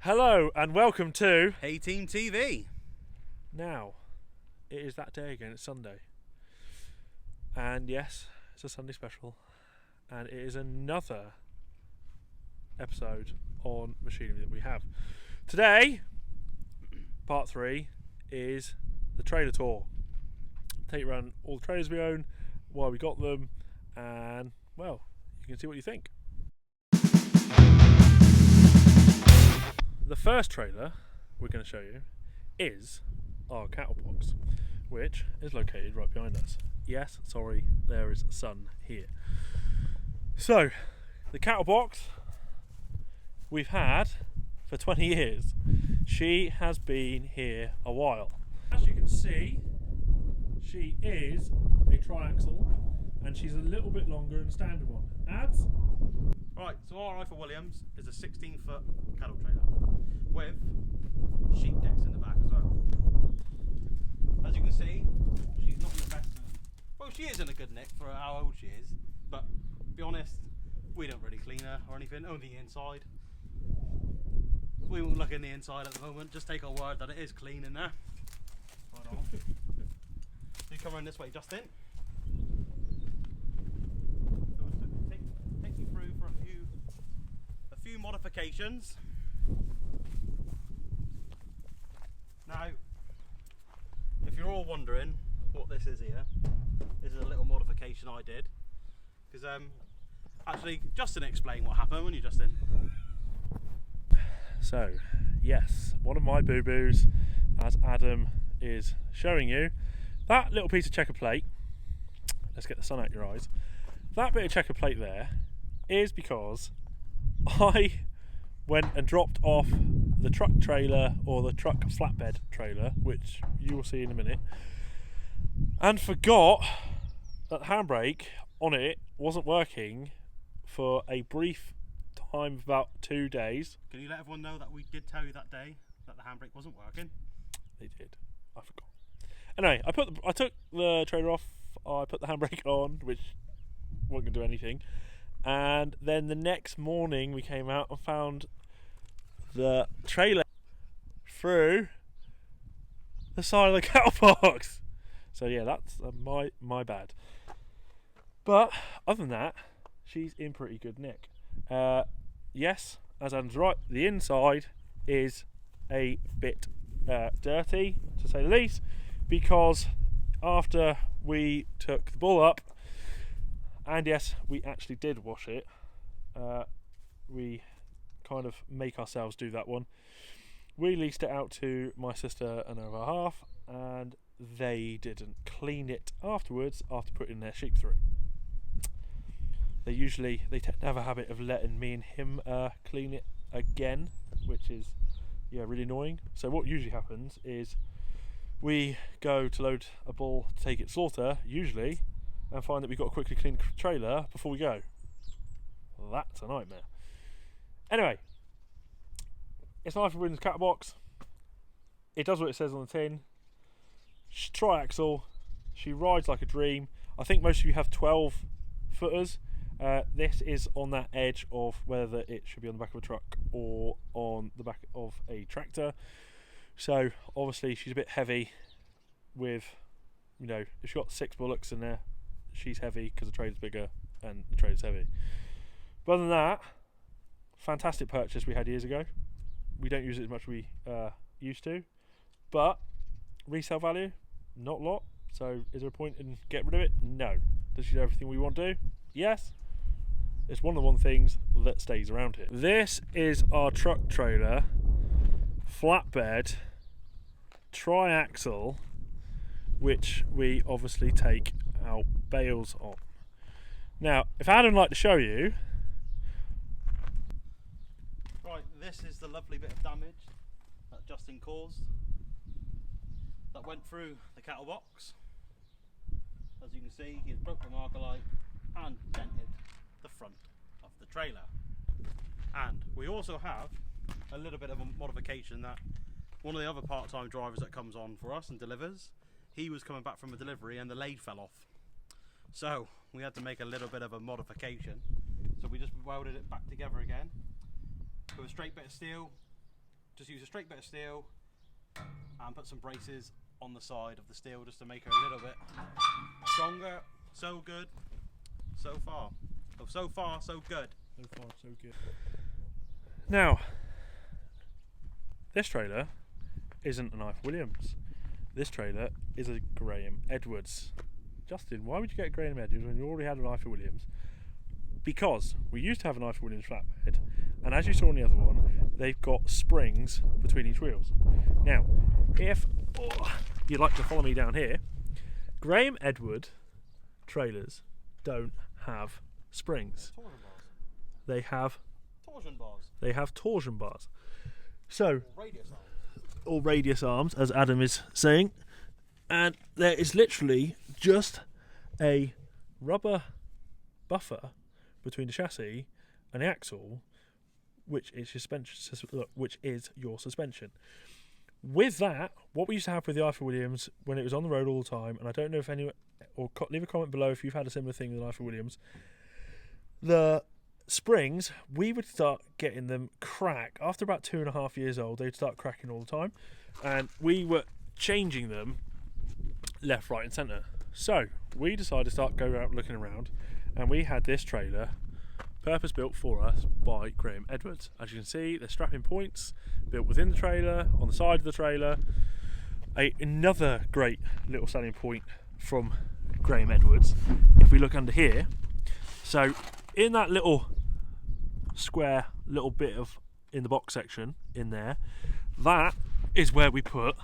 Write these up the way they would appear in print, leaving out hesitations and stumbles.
Hello and welcome to Hey Team TV. Now. It is that day again, it's Sunday. And yes, it's a Sunday special. And it is another episode on machinery that we have. Today, part 3 is the trailer tour. Take you around all the trailers we own, why we got them, and well, you can see what you think. The first trailer we're going to show you is our cattle box, which is located right behind us. Yes, sorry, there is sun here. So, the cattle box we've had for 20 years. She has been here a while. As you can see, she is a triaxle and she's a little bit longer than the standard one. Ads? Right, so our for Williams is a 16-foot cattle trailer with sheep decks in the back as well. As you can see, she's not in the best. Well, she is in a good nick for how old she is, but to be honest, we don't really clean her or anything, only the inside. We won't look in the inside at the moment, just take our word that it is clean in there. Right on. You come around this way, Justin. So we'll take you through for a few modifications. Now, if you're all wondering what this is here, this is a little modification I did. Because actually, Justin explained what happened, wouldn't you, Justin? So, yes, one of my boo-boos, as Adam is showing you, that little piece of checker plate, let's get the sun out your eyes, that bit of checker plate there is because I went and dropped off the truck trailer, or the truck flatbed trailer, which you will see in a minute, and forgot that the handbrake on it wasn't working for a brief time of about 2 days. Can you let everyone know that we did tell you that day that the handbrake wasn't working? They did. I forgot. Anyway, I took the trailer off, I put the handbrake on, which wasn't going to do anything, and then the next morning we came out and found the trailer through the side of the cattle box. So yeah, that's my bad. But other than that, she's in pretty good nick. Yes, as Adam's right, the inside is a bit dirty, to say the least, because after we took the bull up, and yes, we actually did wash it, we kind of make ourselves do that one. We leased it out to my sister and her half, and they didn't clean it afterwards after putting their sheep through it. They tend to have a habit of letting me and him clean it again, which is really annoying. So what usually happens is we go to load a bull to take it to slaughter, usually, and find that we've got to quickly clean the trailer before we go. Well, that's a nightmare. Anyway, it's an for Williams cattle box. It does what it says on the tin. She's triaxle. She rides like a dream. I think most of you have 12 footers. This is on that edge of whether it should be on the back of a truck or on the back of a tractor. So obviously she's a bit heavy with, if she's got 6 bullocks in there, she's heavy because the trailer's bigger and the trailer's heavy. But other than that, fantastic purchase we had years ago. We don't use it as much as we used to, but resale value, not a lot. So is there a point in getting rid of it? No. Does she do everything we want to do? Yes. It's one of the things that stays around here. This is our truck trailer, flatbed, triaxle, which we obviously take our bales on. Now, if Adam would like to show you. Right, this is the lovely bit of damage that Justin caused that went through the cattle box. As you can see, he has broken the marker light and dented the front of the trailer. And we also have a little bit of a modification that one of the other part-time drivers that comes on for us and delivers, he was coming back from a delivery and the lathe fell off. So we had to make a little bit of a modification. So we just welded it back together again with a straight bit of steel, just use a straight bit of steel and put some braces on the side of the steel just to make her a little bit stronger. So good so far. So far so good. So far so good. Now, this trailer isn't a Knife Williams. This trailer is a Graham Edwards. Justin, why would you get a Graham Edwards when you already had a Knife Williams? Because we used to have a Knife Williams flatbed, and as you saw on the other one, they've got springs between each wheels. Now, if you'd like to follow me down here, Graham Edward trailers don't have springs. Torsion bars. They have Torsion bars. They have torsion bars. So, Radius arms. or radius arms, as Adam is saying, and there is literally just a rubber buffer between the chassis and the axle, which is your suspension. With that, what we used to have with the Ifer Williams when it was on the road all the time, and I don't know if anyone, or leave a comment below if you've had a similar thing with an Ifer Williams, the springs, we would start getting them crack. After about 2.5 years old, they'd start cracking all the time, and we were changing them left, right and centre. So we decided to start going out looking around, and we had this trailer purpose built for us by Graham Edwards. As you can see, the strapping points built within the trailer, on the side of the trailer. Another great little selling point from Graham Edwards, if we look under here, so in that little square little bit of in the box section in there, that is where we put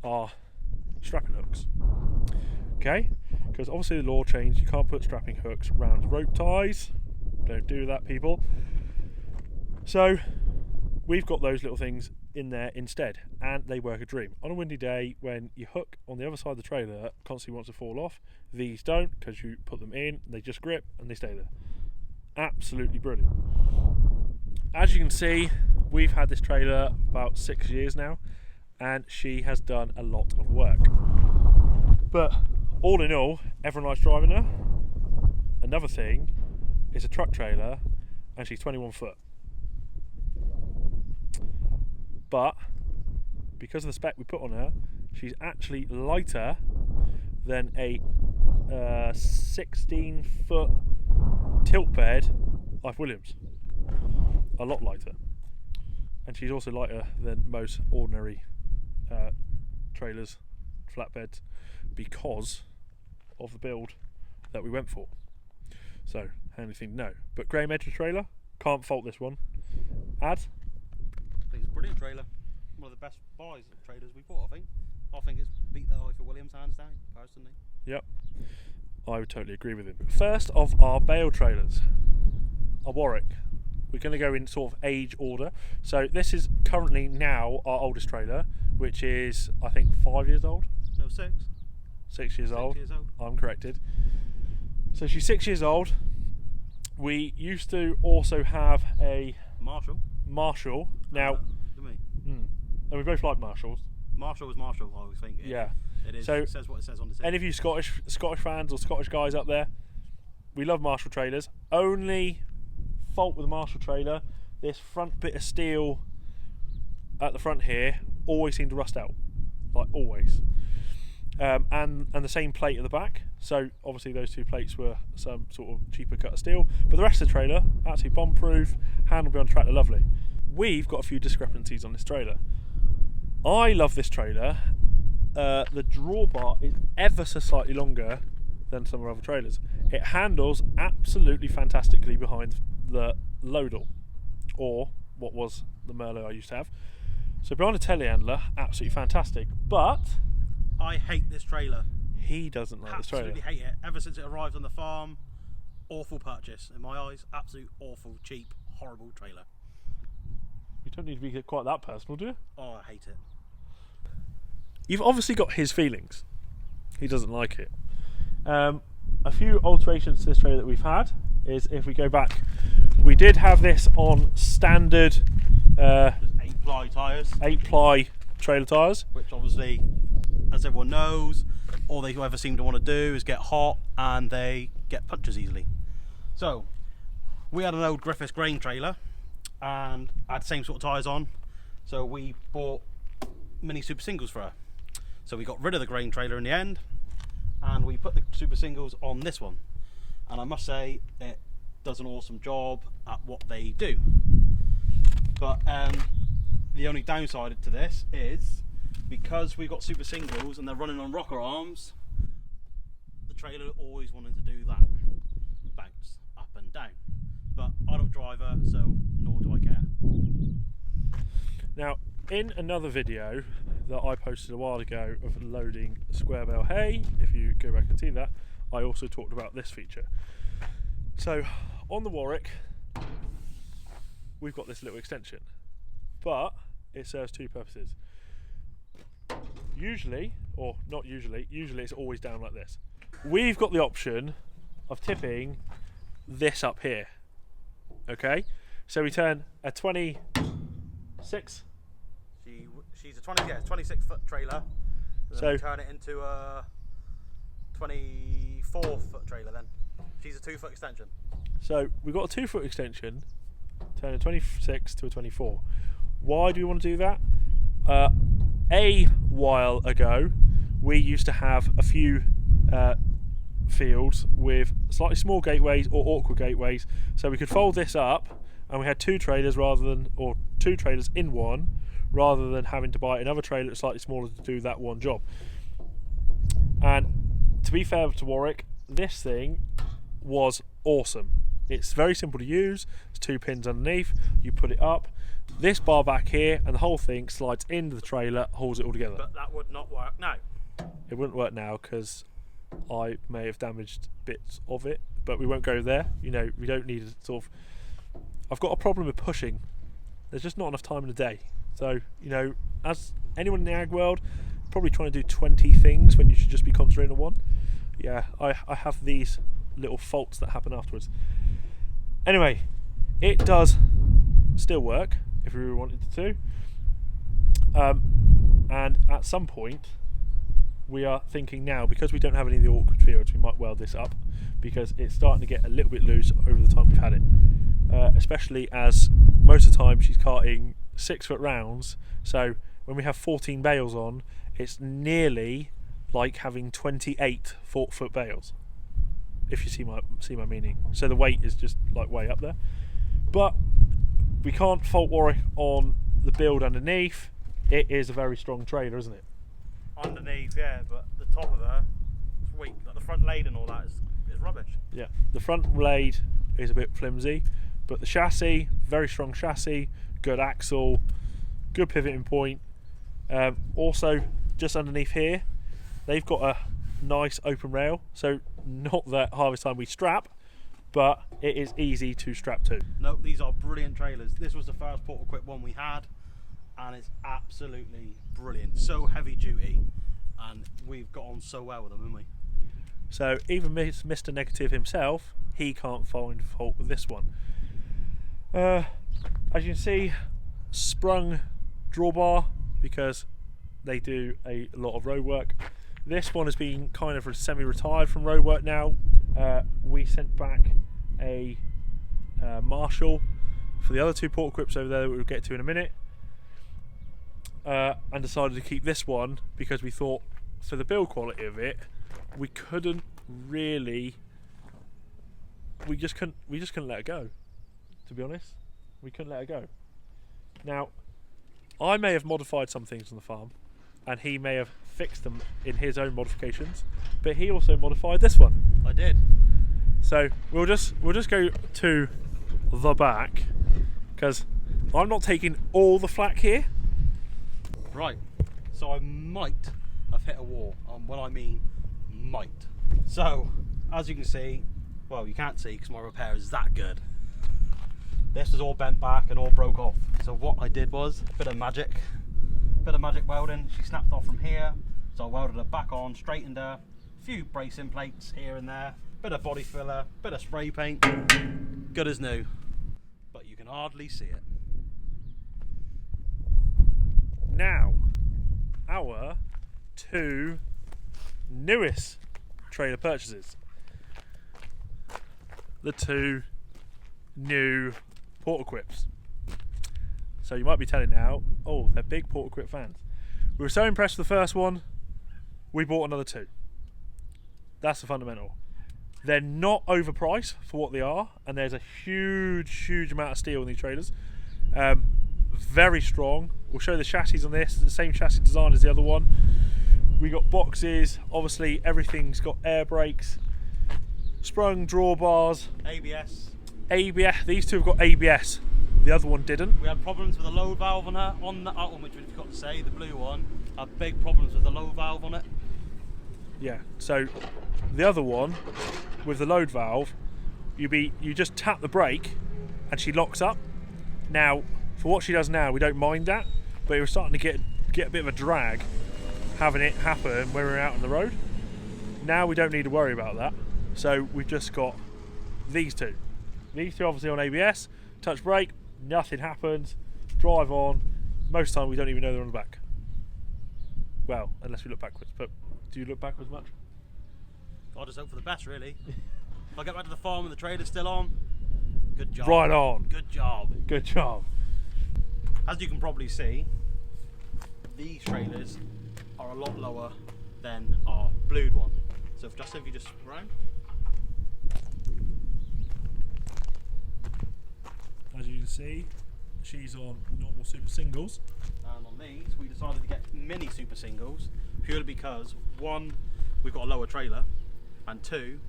our strapping hooks. Okay, because obviously the law changed, you can't put strapping hooks around rope ties. Don't do that, people. So we've got those little things in there instead, and they work a dream. On a windy day, when your hook on the other side of the trailer constantly wants to fall off, these don't, because you put them in, they just grip and they stay there. Absolutely brilliant. As you can see, we've had this trailer about 6 years now, and she has done a lot of work. But all in all, everyone likes driving her. Another thing, it's a truck trailer, and she's 21 foot. But because of the spec we put on her, she's actually lighter than a 16 foot tilt bed Ife Williams. A lot lighter. And she's also lighter than most ordinary trailers, flatbeds, because of the build that we went for. So, handy thing to know. But Graham Edwards trailer, can't fault this one. Ad? I think it's a brilliant trailer. One of the best buys of trailers we bought, I think. I think it's beat the Ifer Williams hands down, personally. Yep. I would totally agree with him. First of our bale trailers, a Warwick. We're going to go in sort of age order. So this is currently now our oldest trailer, which is, I think, 5 years old? No, 6. 6 years old. 6 years old. I'm corrected. So she's 6 years old. We used to also have a Marshall. Now, and we both like Marshalls. Marshall was Marshall, I always think. Yeah. It is. So it says what it says on the tin. Any of you Scottish fans or Scottish guys up there, we love Marshall trailers. Only fault with the Marshall trailer, this front bit of steel at the front here always seemed to rust out, like always. And the same plate at the back. So obviously those two plates were some sort of cheaper cut of steel, but the rest of the trailer absolutely bomb-proof, handle be on track, they're lovely. We've got a few discrepancies on this trailer. I love this trailer. The drawbar is ever so slightly longer than some of our other trailers. It handles absolutely fantastically behind the loadle, or what was the Merlot I used to have. So behind the telehandler, absolutely fantastic. But I hate this trailer. He doesn't like this trailer. Absolutely hate it. Ever since it arrived on the farm, awful purchase in my eyes. Absolute awful, cheap, horrible trailer. You don't need to be quite that personal, do you? Oh, I hate it. You've obviously got his feelings. He doesn't like it. A few alterations to this trailer that we've had is, if we go back, we did have this on standard 8-ply tyres. 8-ply trailer tyres. Which obviously, as everyone knows, all they ever seem to want to do is get hot and they get punctures easily. So, we had an old Griffiths grain trailer and I had the same sort of tyres on. So we bought mini super singles for her. So we got rid of the grain trailer in the end, and we put the super singles on this one. And I must say, it does an awesome job at what they do. But the only downside to this is, because we've got super singles and they're running on rocker arms, the trailer always wanted to do that, bounce up and down. But I don't drive her, so nor do I care. Now, in another video that I posted a while ago of loading square bale hay, if you go back and see that, I also talked about this feature. So on the Warwick, we've got this little extension, but it serves two purposes. Usually, or not usually, it's always down like this. We've got the option of tipping this up here. Okay, so we turn a 26. She's a 26 foot trailer. So we turn it into a 24 foot trailer. Then she's a 2 foot extension. So we've got a 2 foot extension, turn a 26 to a 24. Why do we want to do that? A while ago, we used to have a few fields with slightly small gateways or awkward gateways, so we could fold this up and we had two trailers two trailers in one, rather than having to buy another trailer that's slightly smaller to do that one job. And to be fair to Warwick, this thing was awesome. It's very simple to use. There's 2 pins underneath, you put it up, this bar back here, and the whole thing slides into the trailer, holds it all together. But that would not work now. It wouldn't work now because I may have damaged bits of it, but we won't go there. You know, we don't need a sort of... I've got a problem with pushing. There's just not enough time in the day. So, you know, as anyone in the ag world, probably trying to do 20 things when you should just be concentrating on one. Yeah, I have these little faults that happen afterwards. Anyway, it does still work if we really wanted it to. And at some point, we are thinking now, because we don't have any of the awkward fields, we might weld this up, because it's starting to get a little bit loose over the time we've had it. Especially as most of the time she's carting 6 foot rounds, so when we have 14 bales on, it's nearly like having 28 4-foot bales, if you see my meaning. So the weight is just like way up there. But we can't fault Warwick on the build underneath. It is a very strong trailer, isn't it? Underneath, yeah, but the top of her, it's weak. Like the front blade and all that is rubbish. Yeah, the front blade is a bit flimsy, but the chassis, very strong chassis, good axle, good pivoting point. Also, just underneath here, they've got a nice open rail, so not that harvest time we strap, but it is easy to strap to. No, these are brilliant trailers. This was the first Porterquip one we had, and it's absolutely brilliant. So heavy duty, and we've got on so well with them, haven't we? So even Mr. Negative himself, he can't find fault with this one. As you can see, sprung drawbar, because they do a lot of road work. This one has been kind of semi-retired from road work now. We sent back a Marshall for the other 2 Porterquips over there that we'll get to in a minute, and decided to keep this one because we thought, for the build quality of it, we couldn't really, we just couldn't let it go, to be honest. We couldn't let it go. Now, I may have modified some things on the farm, and he may have fixed them in his own modifications, but he also modified this one. I did. So we'll just go to the back, because I'm not taking all the flack here. Right, so I might have hit a wall. When I mean might. So, as you can see, well, you can't see because my repair is that good. This was all bent back and all broke off. So what I did was a bit of magic welding. She snapped off from here, so I welded her back on, straightened her, a few bracing plates here and there, bit of body filler, bit of spray paint, good as new, but you can hardly see it. Now, our 2 newest trailer purchases. The 2 new Porterquips. So you might be telling now, oh, they're big Porterquip fans. We were so impressed with the first one, we bought another 2. That's the fundamental. They're not overpriced for what they are, and there's a huge amount of steel in these trailers. Very strong. We'll show the chassis on this. It's the same chassis design as the other one. We got boxes. Obviously, everything's got air brakes, sprung drawbars, ABS. ABS. These two have got ABS. The other one didn't. We had problems with the load valve on that one, which we forgot to say. The blue one had big problems with the load valve on it. Yeah. So the other one with the load valve, you just tap the brake, and she locks up. Now, for what she does now, we don't mind that, but it was starting to get a bit of a drag having it happen when we're out on the road. Now we don't need to worry about that, so we've just got these two. These two obviously on ABS, touch brake, nothing happens, drive on. Most of the time we don't even know they're on the back. Well, unless we look backwards, but do you look backwards much? I just hope for the best, really. If I get back to the farm and the trailer's still on, good job. Right on. Good job. Good job. As you can probably see, these trailers are a lot lower than our blued one. So if you just round. As you can see, she's on normal super singles. And on these, we decided to get mini super singles purely because, 1, we've got a lower trailer, and 2,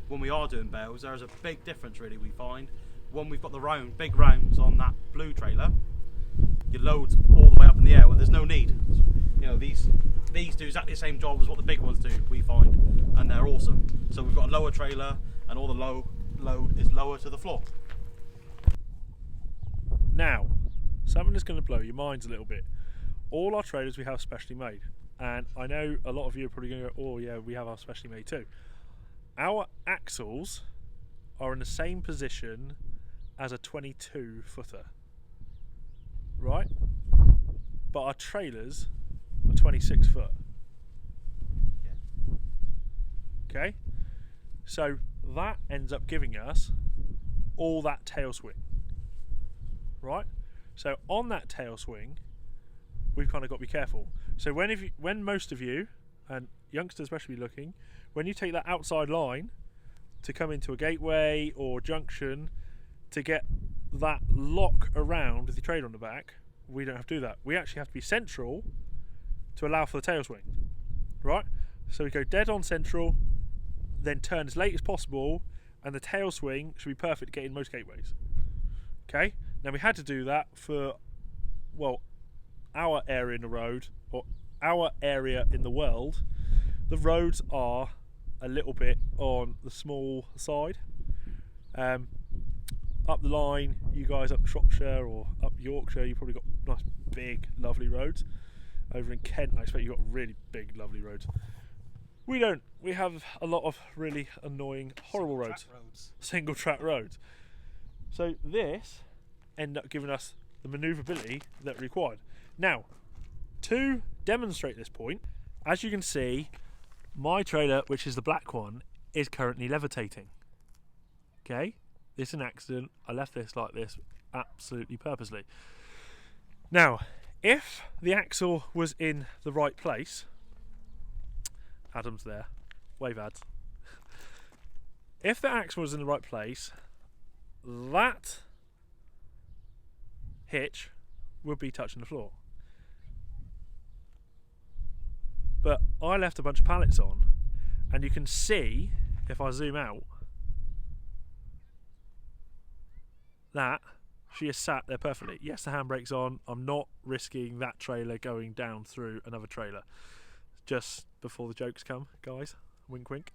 when we are doing bales, there's a big difference really we find. One, we've got the big rounds on that blue trailer. Your load's all the way up in the air when there's no need. You know, these do exactly the same job as what the big ones do, we find, and they're awesome. So we've got a lower trailer, and all the load is lower to the floor. Now, something that's going to blow your minds a little bit. All our trailers we have specially made, and I know a lot of you are probably going to go, oh yeah, we have our specially made too. Our axles are in the same position as a 22 footer, right? But our trailers are 26 foot. Yeah. Okay, so that ends up giving us all that tail swing, right? So on that tail swing, we've kind of got to be careful. So when most of you, and youngsters especially looking, when you take that outside line to come into a gateway or junction to get that lock around with the trailer on the back, we don't have to do that. We actually have to be central to allow for the tail swing, right? So we go dead on central, then turn as late as possible, and the tail swing should be perfect to get in most gateways. Okay, now we had to do that for, well, our area in the road, or our area in the world. The roads are a little bit on the small side. Up the line, you guys up Shropshire or up Yorkshire, you've probably got nice big lovely roads. Over in Kent, I expect you've got really big lovely roads. We don't. We have a lot of really annoying, horrible roads. Single track roads. So this ended up giving us the manoeuvrability that we required. Now, to demonstrate this point, as you can see, my trailer, which is the black one, is currently levitating. Okay, this is an accident. I left this like this absolutely purposely. Now, if the axle was in the right place, Adam's there, wave ads. If the axle was in the right place, that hitch would be touching the floor. But I left a bunch of pallets on, and you can see, if I zoom out, that she is sat there perfectly. Yes, the handbrake's on. I'm not risking that trailer going down through another trailer. Just before the jokes come, guys. Wink, wink.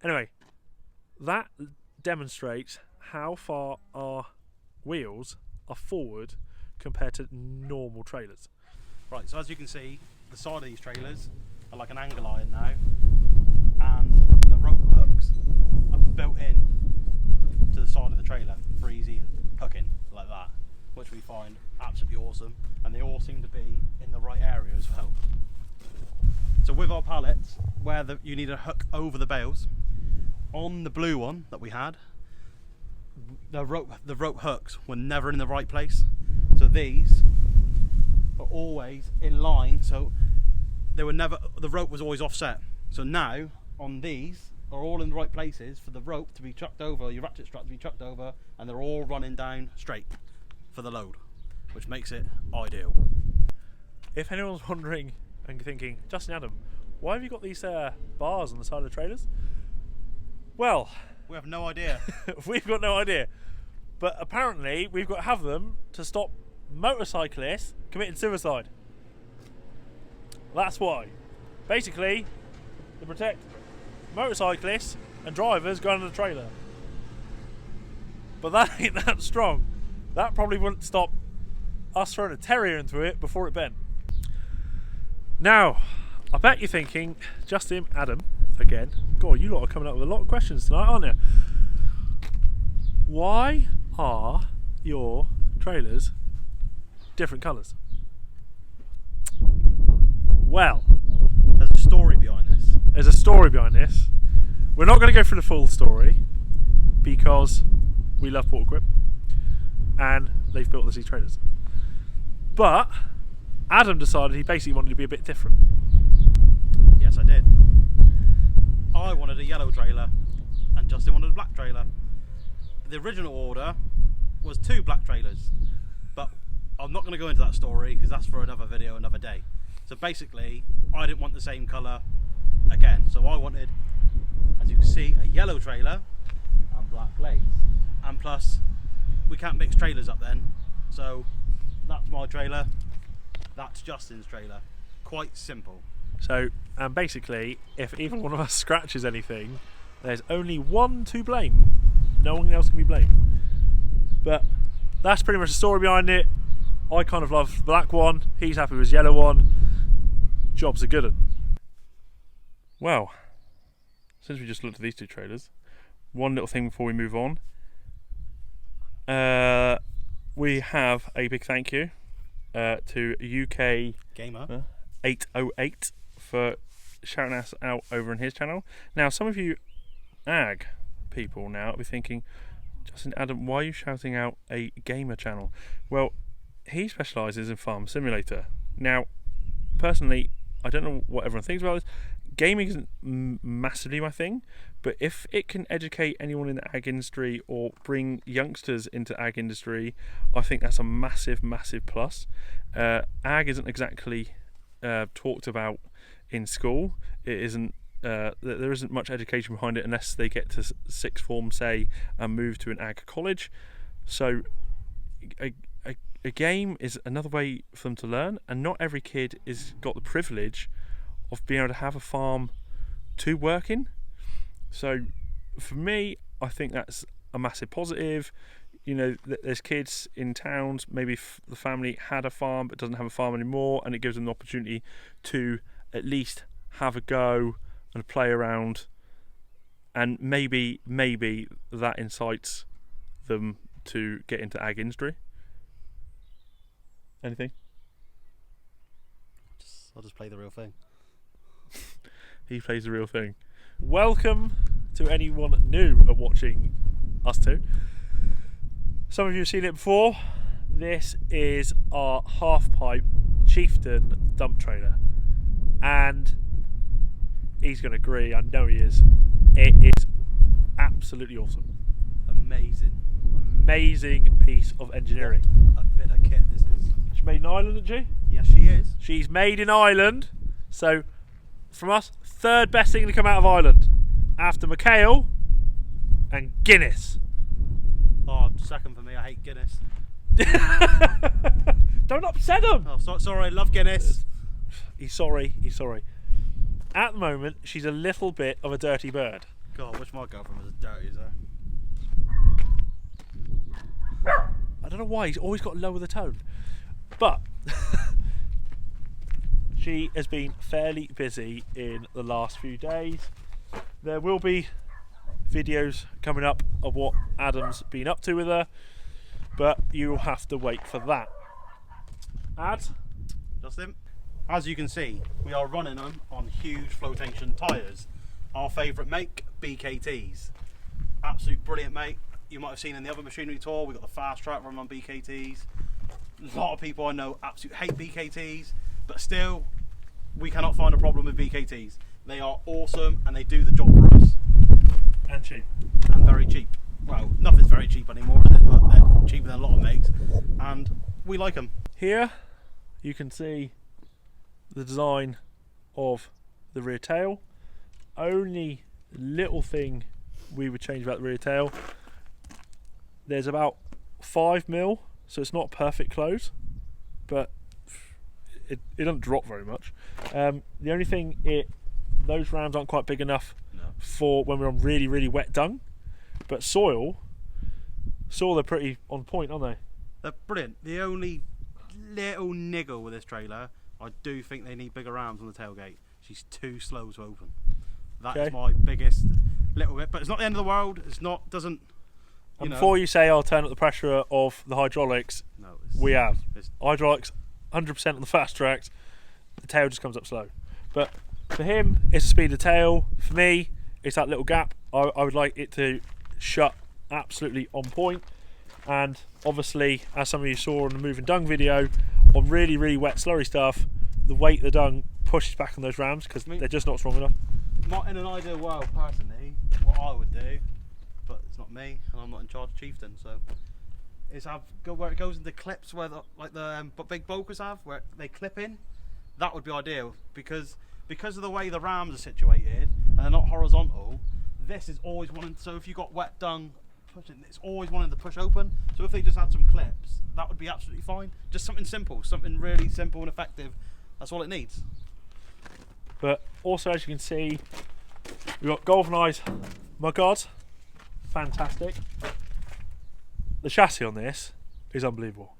Anyway, that demonstrates how far our wheels are forward compared to normal trailers. Right, so as you can see, the side of these trailers are like an angle iron now, and the rope hooks are built in to the side of the trailer for easy hooking like that, which we find absolutely awesome, and they all seem to be in the right area as well. So with our pallets, where you need a hook over the bales, on the blue one that we had, the rope hooks were never in the right place, so of these are always in line, so they were never, the rope was always offset. So now on these are all in the right places for the rope to be chucked over, your ratchet strap to be chucked over, and they're all running down straight for the load, which makes it ideal. If anyone's wondering and thinking, Justin, Adam, why have you got these bars on the side of the trailers? Well, We have no idea. we've got no idea. But apparently we've got to have them to stop motorcyclists committing suicide. That's why. Basically, to protect motorcyclists and drivers going on the trailer. But that ain't that strong. That probably wouldn't stop us throwing a terrier into it before it bent. Now, I bet you're thinking, Justin, Adam, again, go on, you lot are coming up with a lot of questions tonight, aren't you? Why are your trailers different colours? Well, There's a story behind this. there's a story behind this. We're not going to go through the full story because we love Porterquip and they've built us these trailers. But Adam decided he basically wanted to be a bit different. Yes, I did. I wanted a yellow trailer and Justin wanted a black trailer. The original order was 2 black trailers, but I'm not going to go into that story because that's for another video another day. So basically I didn't want the same colour again, so I wanted, as you can see, a yellow trailer and black legs. And plus we can't mix trailers up then, so that's my trailer, that's Justin's trailer. Quite simple. So, and basically, if either one of us scratches anything, there's only one to blame. No one else can be blamed. But that's pretty much the story behind it. I kind of love the black one. He's happy with his yellow one. Job's a good one. Well, since we just looked at these 2 trailers, one little thing before we move on. We have a big thank you to UK Gamer. 808 for shouting us out over on his channel. Now, some of you ag people now will be thinking, Justin, Adam, why are you shouting out a gamer channel? Well, he specialises in Farm Simulator. Now, personally, I don't know what everyone thinks about this. Gaming isn't massively my thing, but if it can educate anyone in the ag industry or bring youngsters into ag industry, I think that's a massive, massive plus. Ag isn't exactly talked about in school. It isn't. There isn't much education behind it unless they get to 6th form, say, and move to an ag college. So a game is another way for them to learn, and not every kid is got the privilege of being able to have a farm to work in. So for me, I think that's a massive positive. You know, there's kids in towns, maybe the family had a farm but doesn't have a farm anymore, and it gives them the opportunity to at least have a go and play around, and maybe that incites them to get into ag industry. Anything? I'll just play the real thing. He plays the real thing. Welcome to anyone new at watching us two. Some of you have seen it before. This is our half-pipe Chieftain dump trailer, and he's going to agree, I know he is. It is absolutely awesome. Amazing piece of engineering. What a bit of kit this is. She's made in Ireland, isn't she? Yes, she is. She's made in Ireland. So, from us, 3rd best thing to come out of Ireland. After McHale and Guinness. Oh, 2nd for me, I hate Guinness. Don't upset him. Oh, sorry, I love Guinness. He's sorry. At the moment, she's a little bit of a dirty bird. God, I wish my girlfriend was as dirty as her. I don't know why, he's always got to lower the tone. But she has been fairly busy in the last few days. There will be videos coming up of what Adam's been up to with her, but you'll have to wait for that. Justin, as you can see, we are running them on huge flotation tyres. Our favourite make, BKTs. Absolute brilliant, mate. You might have seen in the other machinery tour, we've got the fast track run on BKTs. A lot of people I know absolutely hate BKTs, but still, we cannot find a problem with BKTs. They are awesome and they do the job for us. And cheap. And very cheap. Well, nothing's very cheap anymore, is it? But they're cheaper than a lot of makes, and we like them. Here, you can see the design of the rear tail. Only little thing we would change about the rear tail. There's about 5mm, so it's not perfect close, but it doesn't drop very much. The only thing, those rams aren't quite big enough for when we're on really, really wet dung. But soil, they're pretty on point, aren't they? They're brilliant. The only little niggle with this trailer, I do think they need bigger rams on the tailgate. She's too slow to open. That is my biggest little bit, but it's not the end of the world. It's not, doesn't. And before you say I'll turn up the pressure of the hydraulics, no, we have hydraulics 100% on the fast tracks. The tail just comes up slow. But for him, it's the speed of the tail. For me, it's that little gap. I would like it to shut absolutely on point. And obviously, as some of you saw in the moving dung video, on really, really wet slurry stuff, the weight of the dung pushes back on those rams because they're just not strong enough. Not in an ideal world, personally, what I would do, but it's not me, and I'm not in charge of Chieftain, so is go where it goes into clips where the big bulkers have, where they clip in. That would be ideal because of the way the rams are situated and they're not horizontal. This is always wanting. So if you got wet dung pushing, it's always wanting to push open. So if they just had some clips, that would be absolutely fine. Just something simple, something really simple and effective. That's all it needs. But also, as you can see, we've got galvanised mudguards. Fantastic. The chassis on this is unbelievable.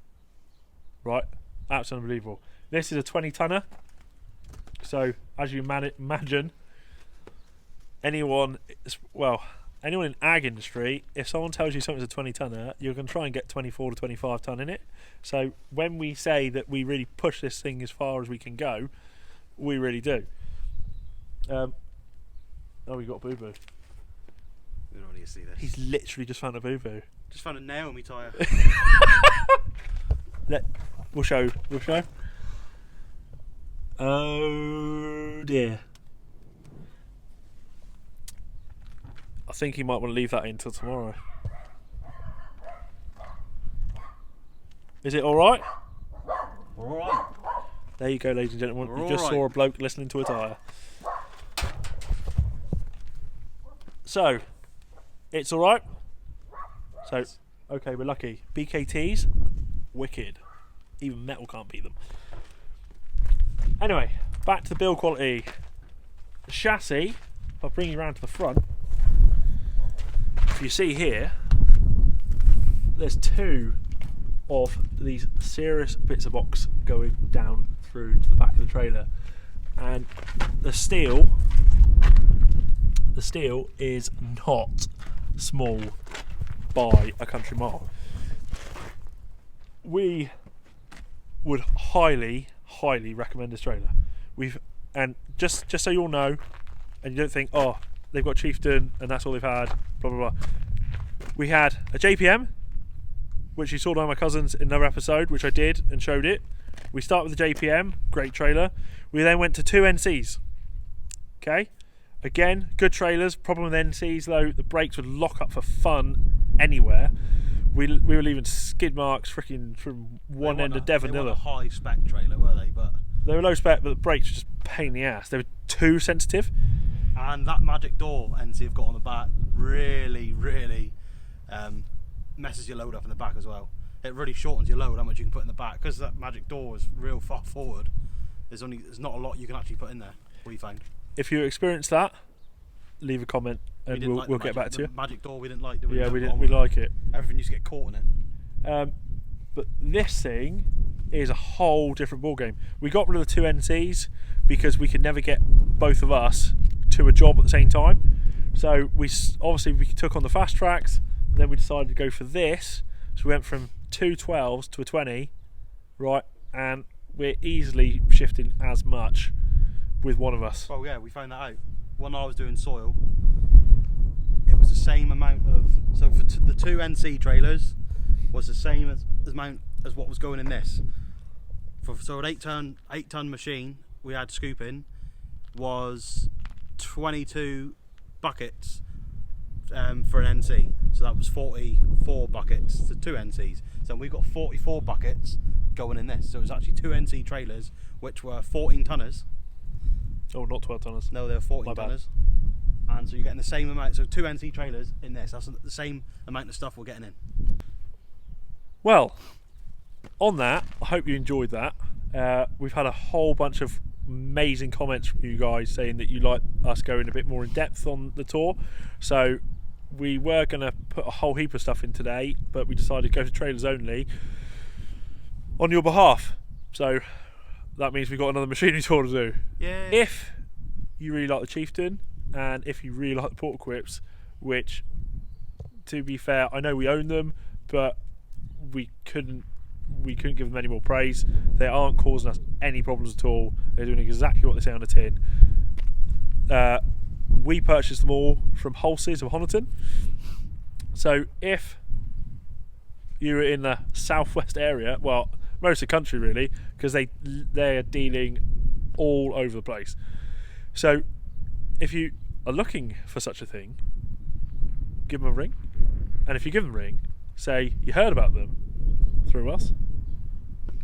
Right? Absolutely unbelievable. This is a 20-tonner. So, as you imagine, anyone in ag industry, if someone tells you something's a 20-tonner, you're going to try and get 24 to 25 ton in it. So, when we say that we really push this thing as far as we can go, we really do. We got a boo-boo. We don't need to see this. He's literally just found a boo-boo. Just found a nail in my tyre. We'll show. Oh dear. I think he might want to leave that in until tomorrow. Is it alright? Alright. There you go, ladies and gentlemen. You just saw a bloke listening to a tyre. So, it's alright. So, okay, we're lucky. BKTs, wicked. Even metal can't beat them. Anyway, back to the build quality. The chassis, if I bring you around to the front, you see here, there's two of these serious bits of box going down through to the back of the trailer, and the steel is not small by a country mile. We would highly recommend this trailer. And just so you all know, and you don't think, oh, they've got Chieftain and that's all they've had, blah blah blah. We had a JPM, which you saw by my cousins in another episode, which I did and showed it. We start with the JPM, great trailer. We then went to two NCs. Okay, again, good trailers. Problem with NCs though, the brakes would lock up for fun anywhere. We were leaving skid marks freaking from one end of Devon to the other. They weren't a high spec trailer, were they? But they were low spec, but the brakes were just a pain in the ass. They were too sensitive. And that magic door NC have got on the back really messes your load up in the back as well. It really shortens your load how much you can put in the back, because that magic door is real far forward. There's not a lot you can actually put in there. What you find? If you experience that, leave a comment and we'll get back to you. The magic door we didn't like, did we? Yeah, we like it. Everything used to get caught in it. But this thing is a whole different ball game. We got rid of the two NCs because we could never get both of us to a job at the same time. So we took on the fast tracks, and then we decided to go for this. So we went from two 12s to a 20, right? And we're easily shifting as much with one of us. Well, yeah, we found that out. When I was doing soil, it was the same amount of, so for the two NC trailers was the same as amount as what was going in this. So an 8-ton machine we had scooping was 22 buckets for an NC. So that was 44 buckets to 2 NCs. So we've got 44 buckets going in this. So it was actually 2 NC trailers, which were 14 tonners. Oh, not 12 tonners. No, they were 14 tonners. And so you're getting the same amount. So 2 NC trailers in this. That's the same amount of stuff we're getting in. Well, on that, I hope you enjoyed that. We've had a whole bunch of amazing comments from you guys saying that you like us going a bit more in depth on the tour. So we were going to put a whole heap of stuff in today, but we decided to go to trailers only on your behalf. So that means we've got another machinery tour to do. Yeah. If you really like the Chieftain, and if you really like the Porterquips, which, to be fair, I know we own them, but we couldn't give them any more praise. They aren't causing us any problems at all. They're doing exactly what they say on the tin. We purchased them all from Holses of Honiton. So if you're in the southwest area, well, most of the country really, because they are dealing all over the place. So if you are looking for such a thing, give them a ring. And if you give them a ring, say you heard about them through us.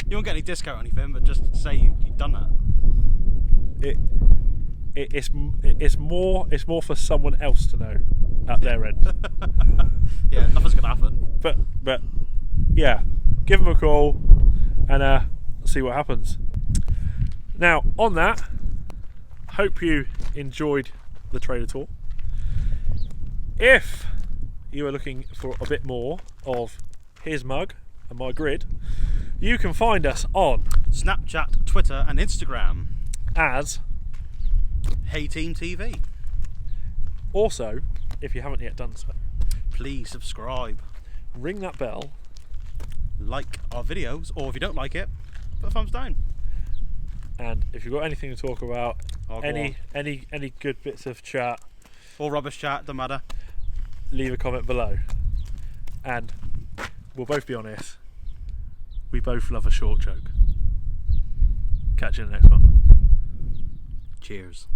You won't get any discount or anything, but just say you've done that. It's more for someone else to know at their end. Yeah, nothing's gonna happen. But yeah, give them a call and see what happens. Now, on that, hope you enjoyed the trailer tour. If you are looking for a bit more of his mug and my grid, you can find us on Snapchat, Twitter and Instagram as Hey Team TV. Also, if you haven't yet done so, please subscribe, ring that bell, like our videos, or if you don't like it, put a thumbs down. And if you've got anything to talk about, Oh, any good bits of chat or rubbish chat, don't matter, leave a comment below. And we'll both be honest, we both love a short joke. Catch you in the next one. Cheers.